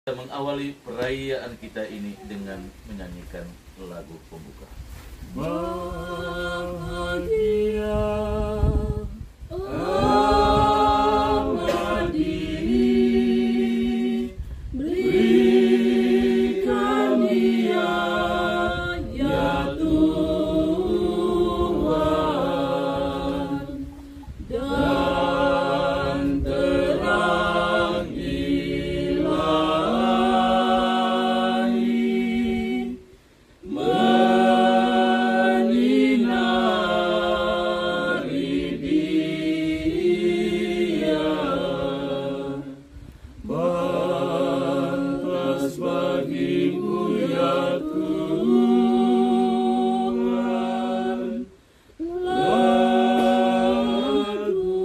Kita mengawali perayaan kita ini dengan menyanyikan lagu pembuka. Bahagia amat diri, berikan Dia ya Tuhan, dan terang ilahi menyinari Dia, pantas bagimu ya Tuhan, lagu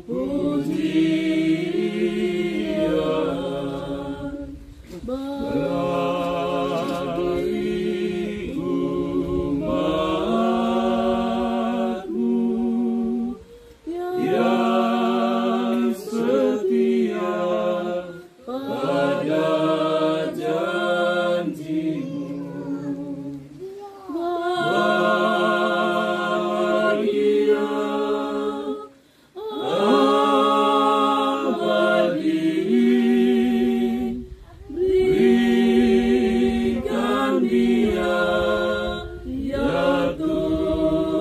pujian bagi umat-Mu yang setia pada janji-Mu. Bahagia abadi, berikan Dia ya Tuhan,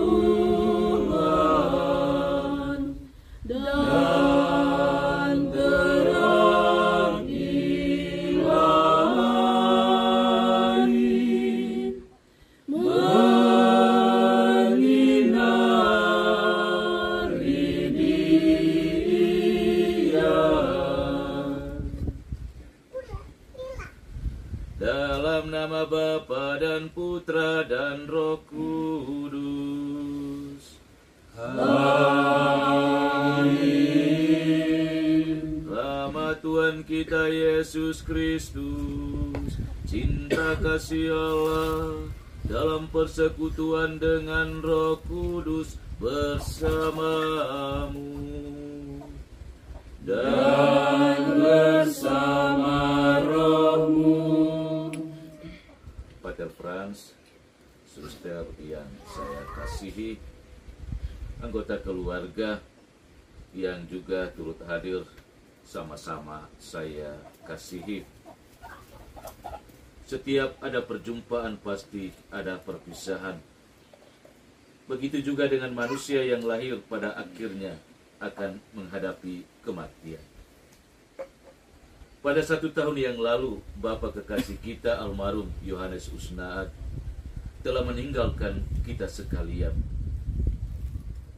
dan terang ilahi menyinari Dia. Dalam nama Bapa dan Putra dan Roh Kudus. Amin. Rahmat Tuhan kita Yesus Kristus, cinta kasih Allah dalam persekutuan dengan Roh Kudus bersamamu Dan bersama rohmu. Pater Franz, suster yang saya kasihi, anggota keluarga yang juga turut hadir sama-sama saya kasihi. Setiap ada perjumpaan pasti ada perpisahan. Begitu juga dengan manusia yang lahir pada akhirnya akan menghadapi kematian. Pada 1 tahun yang lalu, Bapa kekasih kita almarhum Yohanes Usnaat telah meninggalkan kita sekalian.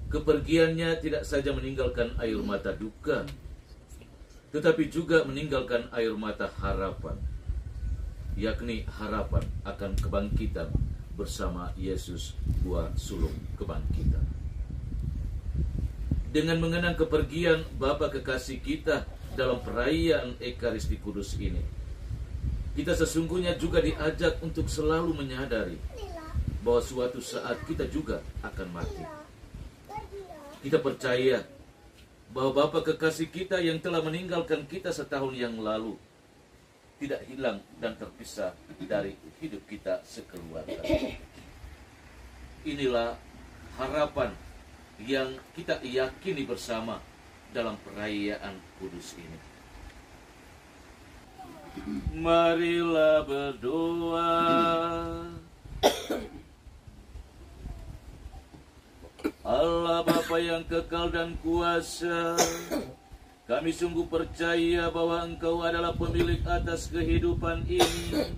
Kepergiannya tidak saja meninggalkan air mata duka, tetapi juga meninggalkan air mata harapan, yakni harapan akan kebangkitan bersama Yesus buah sulung kebangkitan. Dengan mengenang kepergian Bapa kekasih kita dalam perayaan Ekaristi Kudus ini, kita sesungguhnya juga diajak untuk selalu menyadari bahwa suatu saat kita juga akan mati. Kita percaya bahwa Bapa kekasih kita yang telah meninggalkan kita setahun yang lalu tidak hilang dan terpisah dari hidup kita sekeluarga. Inilah harapan yang kita yakini bersama dalam perayaan kudus ini. Marilah berdoa. Allah Bapa yang kekal dan kuasa, kami sungguh percaya bahwa Engkau adalah pemilik atas kehidupan ini.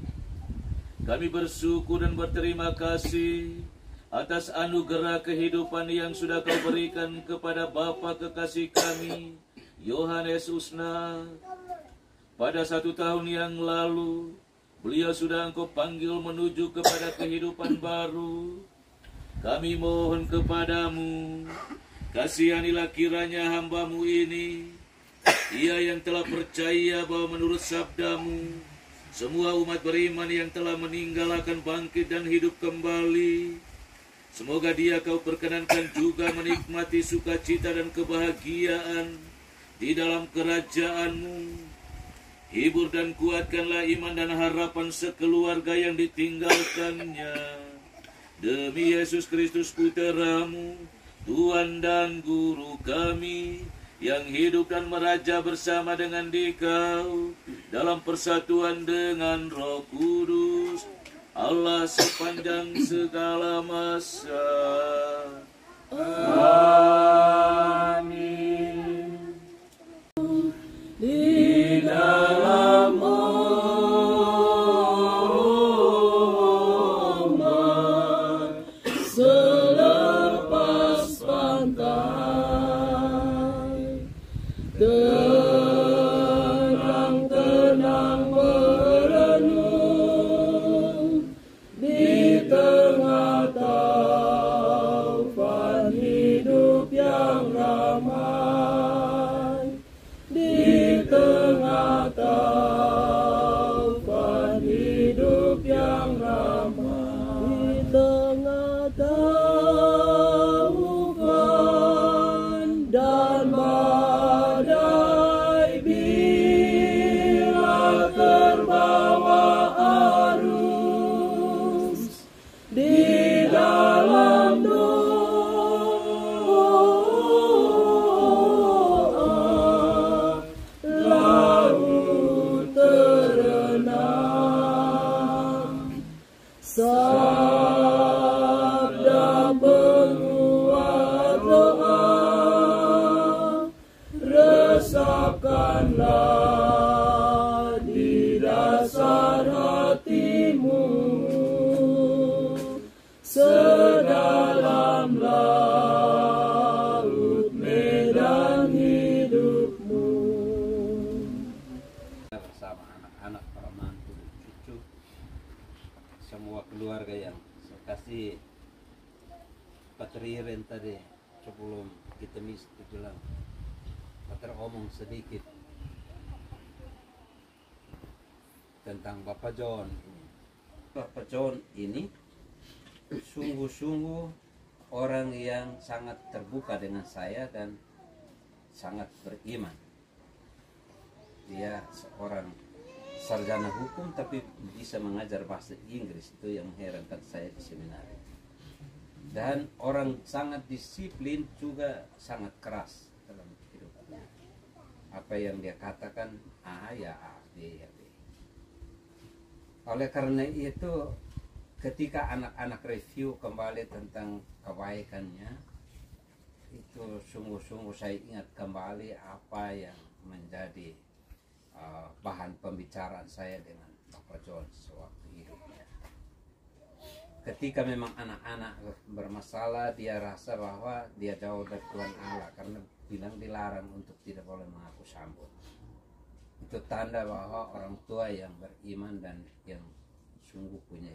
Kami bersyukur dan berterima kasih atas anugerah kehidupan yang sudah Kau berikan kepada Bapa kekasih kami, Yohanes Usnaat. Pada 1 tahun yang lalu, beliau sudah Engkau panggil menuju kepada kehidupan baru. Kami mohon kepadamu, kasihanilah kiranya hamba-Mu ini, ia yang telah percaya bahwa menurut sabda-Mu, semua umat beriman yang telah meninggal akan bangkit dan hidup kembali. Semoga dia Kau perkenankan juga menikmati sukacita dan kebahagiaan di dalam kerajaan-Mu. Hibur dan kuatkanlah iman dan harapan sekeluarga yang ditinggalkannya. Demi Yesus Kristus Putra-Mu, Tuhan dan Guru kami, yang hidup dan meraja bersama dengan Dikau dalam persatuan dengan Roh Kudus, Allah sepanjang segala masa. Amin. Di dalam ombak selepas pantai, tenang-tenang merenung di tengah taufan hidup yang ramai, di tengah taufan hidup yang ramai, di tengah taufan dan badai bila terbawa arus di dalam doa, laut terenang, sabda penguat doa, resapkanlah di dasar hatimu sedalam laut medan hidupmu. Bersama anak-anak, para mantu, cucu, semua keluarga yang saya kasih patriren tadi sebelum kita mesti bilang pater omong sedikit tentang Bapak John ini. Bapak John ini sungguh-sungguh orang yang sangat terbuka dengan saya dan sangat beriman. Dia seorang sarjana hukum tapi bisa mengajar bahasa Inggris, itu yang mengherankan saya di seminari. Dan orang sangat disiplin juga sangat keras dalam hidupnya. Apa yang dia katakan A ya A, B ya B. Oleh karena itu ketika anak-anak review kembali tentang kebaikannya, itu sungguh-sungguh saya ingat kembali apa yang menjadi bahan pembicaraan saya dengan Bapak John sewaktu hidupnya. Ketika memang anak-anak bermasalah, dia rasa bahwa dia jauh dari Tuhan Allah karena bilang dilarang untuk tidak boleh mengaku sambut. Itu tanda bahwa orang tua yang beriman dan yang sungguh punya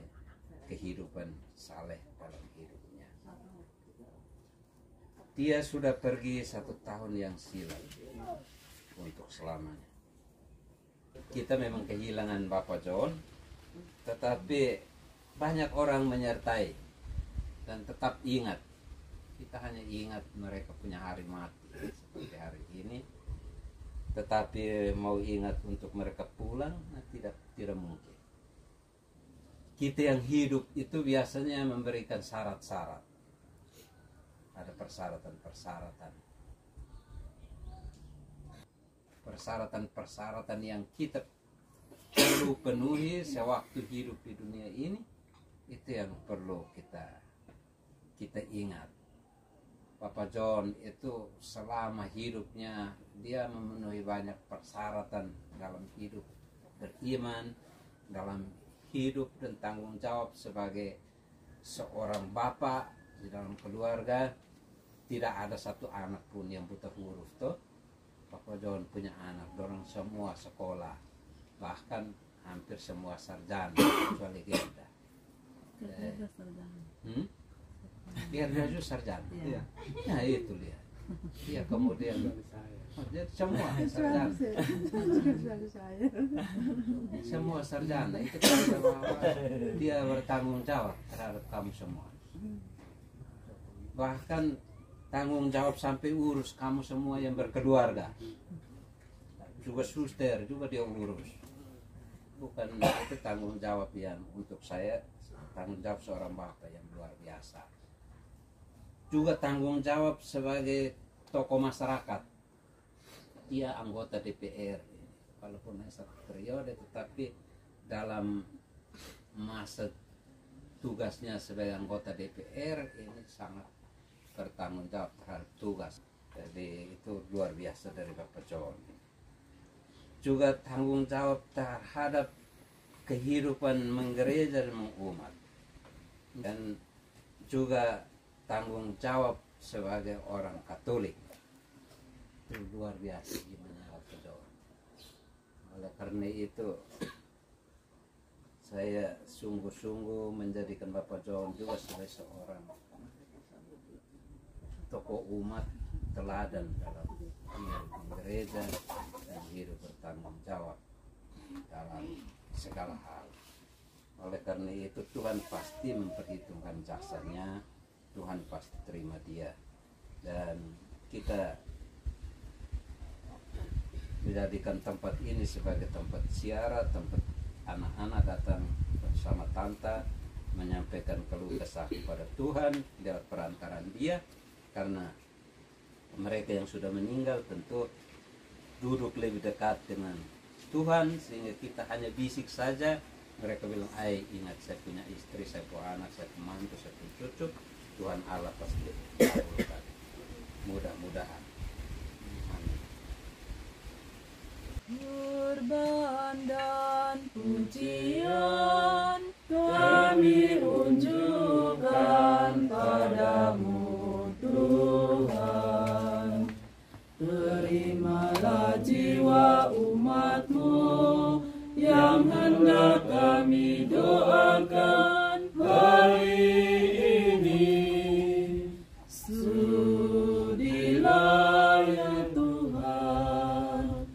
kehidupan saleh dalam hidupnya. Dia sudah pergi 1 tahun yang silam untuk selamanya. Kita memang kehilangan Bapak John, tetapi banyak orang menyertai dan tetap ingat. Kita hanya ingat mereka punya hari mati seperti hari ini, tetapi mau ingat untuk mereka pulang, tidak mungkin. Kita yang hidup itu biasanya memberikan syarat-syarat. Ada persyaratan-persyaratan. Persyaratan-persyaratan yang kita perlu penuhi sewaktu hidup di dunia ini, itu yang perlu kita ingat. Bapak John itu selama hidupnya dia memenuhi banyak persyaratan dalam hidup beriman, dalam hidup dan tanggung jawab sebagai seorang bapak di dalam keluarga. Tidak ada satu anak pun yang buta huruf tuh. Bapak John punya anak, dorong semua sekolah, bahkan hampir semua sarjana kecuali kita. Biar dia juga sarjana. Iya. Nah itu lihat. Iya kemudian jadi semua sarjana. Semua sarjana itu karena bahwa dia bertanggung jawab terhadap kamu semua. Bahkan tanggung jawab sampai urus kamu semua yang berkeluarga. juga suster juga dia urus. Bukan itu tanggung jawab yang untuk saya, tanggung jawab seorang bapak yang luar biasa. Juga tanggung jawab sebagai tokoh masyarakat. Ia anggota DPR, walaupun hanya satu periode, tetapi dalam masa tugasnya sebagai anggota DPR ini sangat bertanggung jawab terhadap tugas. Jadi itu luar biasa dari Bapak John. Juga tanggung jawab terhadap kehidupan menggereja dan mengumat, dan juga tanggung jawab sebagai orang Katolik. Itu luar biasa gimana Bapak John. Oleh karena itu saya sungguh-sungguh menjadikan Bapak John juga sebagai seorang tokoh umat teladan dalam hidup gereja dan hidup bertanggung jawab dalam segala hal. Oleh karena itu Tuhan pasti memperhitungkan jasanya, Tuhan pasti terima dia, dan kita menjadikan tempat ini sebagai tempat ziarah, tempat anak-anak datang bersama tante menyampaikan keluh kesah kepada Tuhan lewat perantaran dia, karena mereka yang sudah meninggal tentu duduk lebih dekat dengan Tuhan, sehingga kita hanya bisik saja, mereka bilang, ingat saya punya istri, saya punya anak, saya punya mantu, saya punya cucu, Tuhan Allah pasti kabulkan. Mudah-mudahan. Amin. Kurban dan pujian kami unjukkan padamu Tuhan. Terimalah jiwa umat-Mu yang hendak kami doakan hari ini. Sudilah ya Tuhan,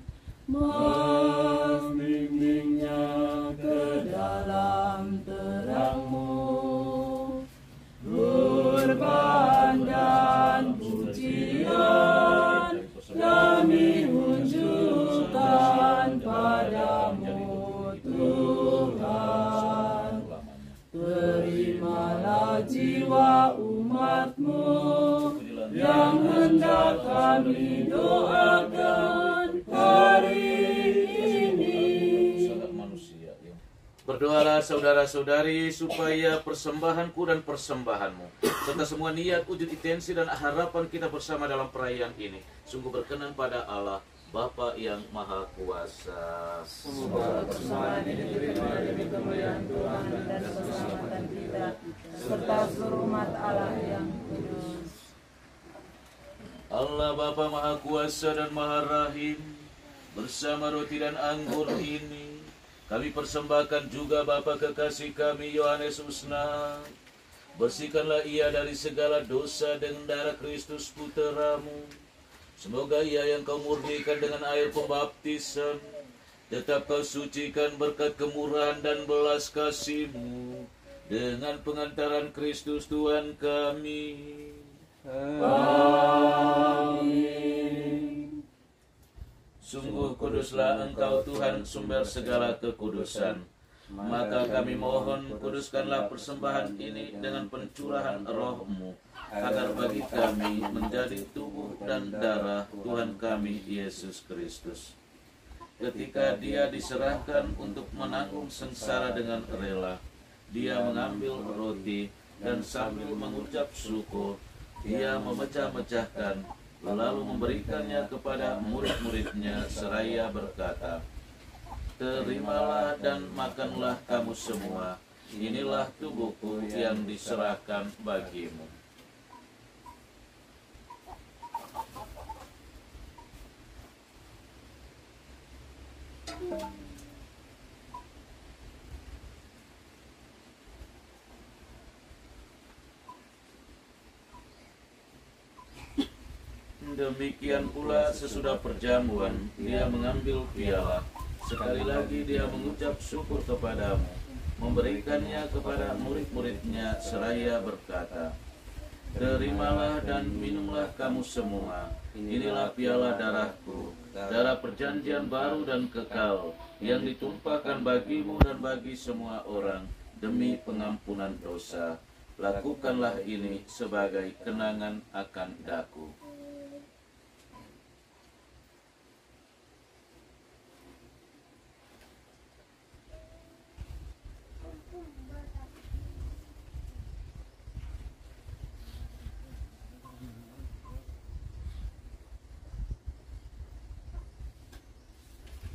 membimbingnya ke dalam terang-Mu. Kurban dan pujian kami unjukkan padamu Tuhan. Terimalah jiwa umat-Mu yang hendak kami doakan hari ini. Berdoalah saudara-saudari supaya persembahanku dan persembahanmu serta semua niat, wujud, intensi dan harapan kita bersama dalam perayaan ini sungguh berkenan pada Allah Bapa yang Maha Kuasa. Semoga persembahan ini diterima demi kemuliaan Tuhan dan keselamatan kita serta seluruh umat Allah yang kudus. Allah Bapa Maha Kuasa dan Maha Rahim, bersama roti dan anggur ini kami persembahkan juga Bapa kekasih kami Yohanes Usna. Bersihkanlah ia dari segala dosa dengan darah Kristus Putra-Mu. Semoga ia yang Kau murnikan dengan air pembaptisan tetap Kau sucikan berkat kemurahan dan belas kasih-Mu dengan pengantaran Kristus Tuhan kami. Amin. Sungguh kuduslah Engkau Tuhan, sumber segala kekudusan. Maka kami mohon, kuduskanlah persembahan ini dengan pencurahan Roh-Mu, agar bagi kami menjadi tubuh dan darah Tuhan kami Yesus Kristus. Ketika Dia diserahkan untuk menanggung sengsara dengan rela, Dia mengambil roti dan sambil mengucap syukur, Dia memecah-mecahkan, lalu memberikannya kepada murid-muridnya seraya berkata, "Terimalah dan makanlah kamu semua, inilah tubuhku yang diserahkan bagimu." Demikian pula sesudah perjamuan, Dia mengambil piala. Sekali lagi Dia mengucap syukur kepadamu, memberikannya kepada murid-muridnya seraya berkata, "Terimalah dan minumlah kamu semua, Inilah piala darahku, darah perjanjian baru dan kekal, yang ditumpahkan bagimu dan bagi semua orang, demi pengampunan dosa. Lakukanlah ini sebagai kenangan akan daku.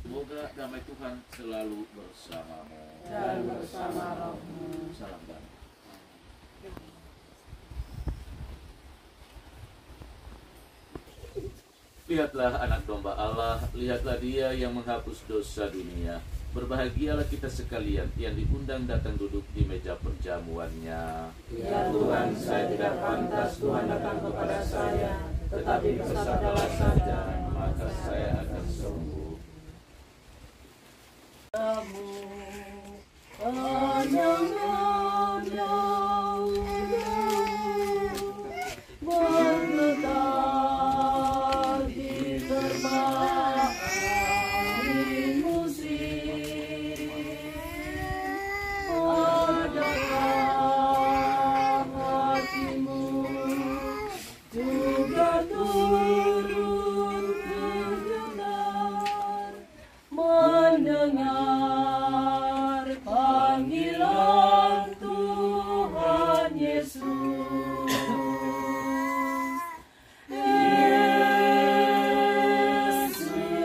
Semoga damai Tuhan selalu bersamamu dan bersama rohmu. Salam damai. Lihatlah anak domba Allah, lihatlah Dia yang menghapus dosa dunia. Berbahagialah kita sekalian yang diundang datang duduk di meja perjamuannya. Ya Tuhan, saya tidak pantas Tuhan datang kepada saya, tetapi bersabdalah saja, maka saya akan sembuh. bergetar diterbangin musik, adakah hatimu juga turun terdengar mendengar panggilan Tuhan Yesus. Yesus,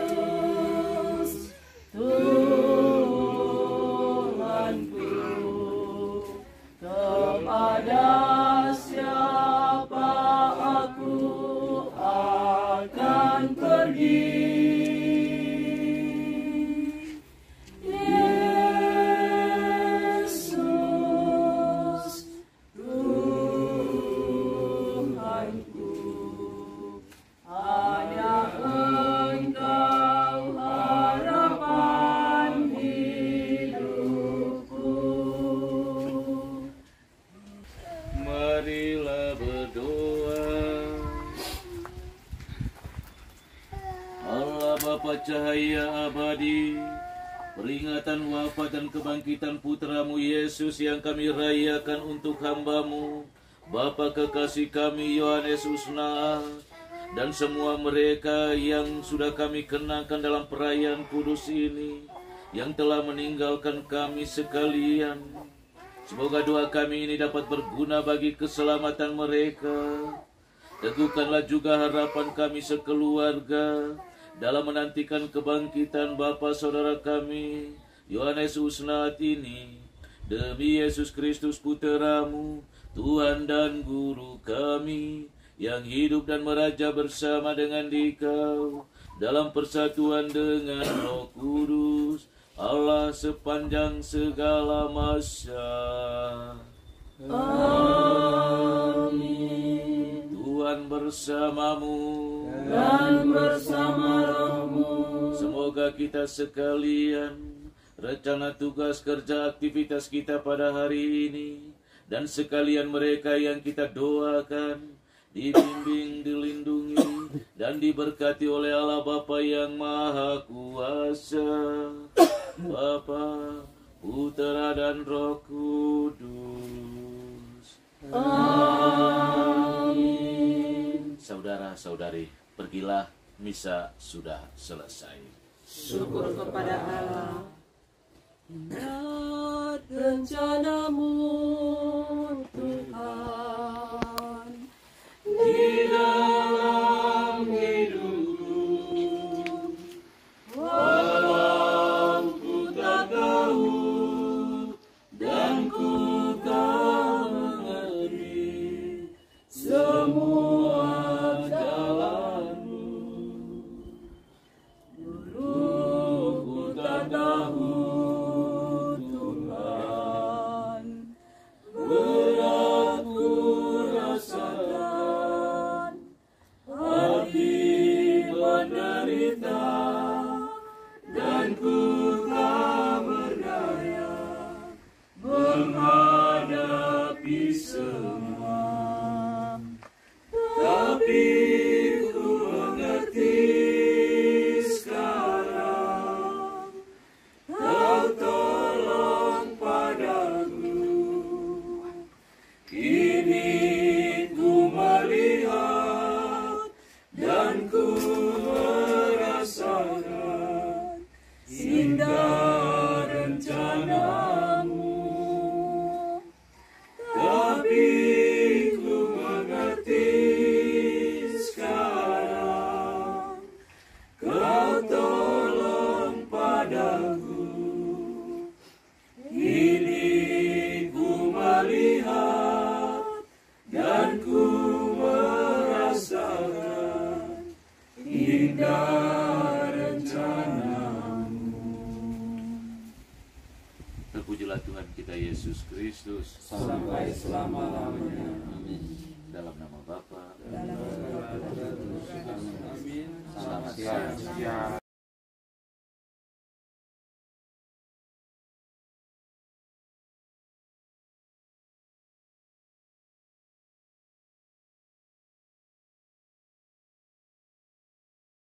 Tuhanku, kepada siapa aku akan pergi? Yesus, Tuhanku, hanya Engkau harapan hidupku. Marilah berdoa. Allah Bapa cahaya abadi, peringatan wafat dan kebangkitan putramu Yesus yang kami rayakan untuk hamba-Mu, Bapa kekasih kami Yohanes Usna, dan semua mereka yang sudah kami kenakan dalam perayaan kudus ini, yang telah meninggalkan kami sekalian. Semoga doa kami ini dapat berguna bagi keselamatan mereka. Teguhkanlah juga harapan kami sekeluarga dalam menantikan kebangkitan Bapa saudara kami Yohanes Usnat ini, demi Yesus Kristus Putra-Mu, Tuhan dan Guru kami, yang hidup dan meraja bersama dengan Dikau dalam persatuan dengan Roh Kudus, Allah sepanjang segala masa. Amin. Tuhan bersamamu Dan bersama rohmu. Semoga kita sekalian, rencana tugas kerja aktivitas kita pada hari ini, dan sekalian mereka yang kita doakan, dibimbing, dilindungi, dan diberkati oleh Allah Bapa yang Maha Kuasa, Bapa, Putra dan Roh Kudus. Amin. Saudara-saudari, pergilah, misa sudah selesai. Syukur kepada Allah. Ingat rencanamu, Tuhan, di dalam hidupku. Walau ku tak tahu dan ku tak mengerti semua jalanmu. Dulu ku tak tahu, Tuhan, Terpujilah Tuhan kita Yesus Kristus. sampai selama-lamanya. Amin. Dalam nama Bapa. dalam Amin. Selamat siang.